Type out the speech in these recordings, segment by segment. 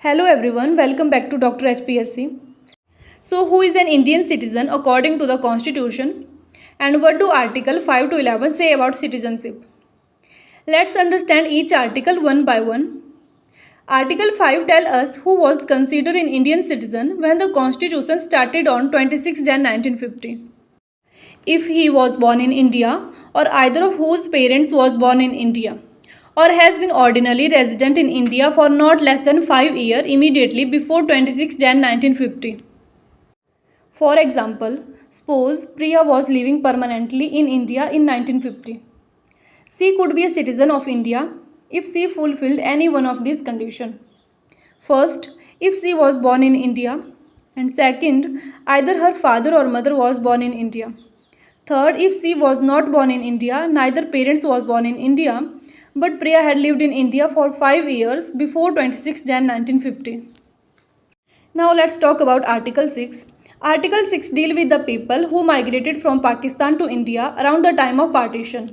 Hello everyone, welcome back to Dr. HPSC. So who is an Indian citizen according to the Constitution and what do Article 5 to 11 say about citizenship? Let's understand each article one by one. Article 5 tells us who was considered an Indian citizen when the Constitution started on 26 Jan 1950. If he was born in India or either of whose parents was born in India, or has been ordinarily resident in India for not less than 5 years immediately before 26 Jan 1950. For example, suppose Priya was living permanently in India in 1950. She could be a citizen of India if she fulfilled any one of these conditions. First, if she was born in India, and second, either her father or mother was born in India. Third, if she was not born in India, neither parents was born in India, but Priya had lived in India for 5 years before 26 Jan 1950. Now let's talk about Article 6. Article 6 deals with the people who migrated from Pakistan to India around the time of partition.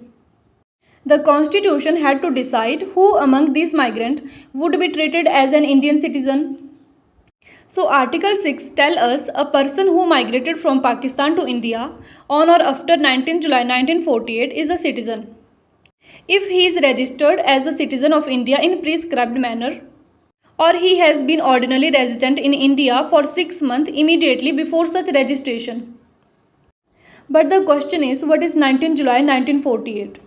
The Constitution had to decide who among these migrants would be treated as an Indian citizen. So Article 6 tells us a person who migrated from Pakistan to India on or after 19 July 1948 is a citizen if he is registered as a citizen of India in prescribed manner, or he has been ordinarily resident in India for 6 months immediately before such registration. But the question is, what is 19 July 1948?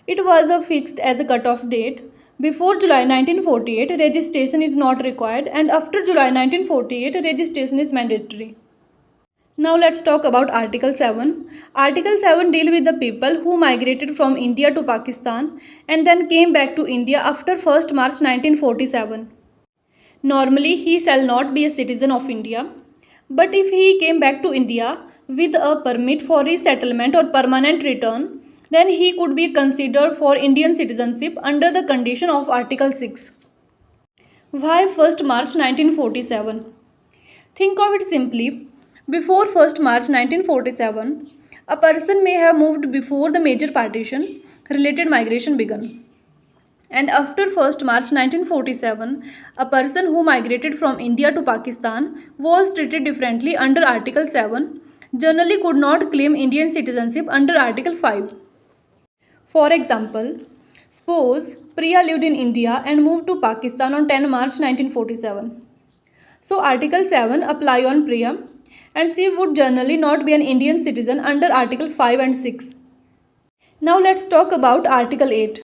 It was fixed as a cut-off date. Before July 1948, registration is not required, and after July 1948, registration is mandatory. Now let's talk about Article 7. Article 7 deals with the people who migrated from India to Pakistan and then came back to India after 1st March 1947. Normally, he shall not be a citizen of India, but if he came back to India with a permit for resettlement or permanent return, then he could be considered for Indian citizenship under the condition of Article 6. Why 1st March 1947? Think of it simply. Before 1st March 1947, a person may have moved before the major partition related migration began. And after 1st March 1947, a person who migrated from India to Pakistan was treated differently under Article 7, generally could not claim Indian citizenship under Article 5. For example, suppose Priya lived in India and moved to Pakistan on 10 March 1947. So Article 7 apply on Priya, and she would generally not be an Indian citizen under Article 5 and 6. Now let's talk about Article 8.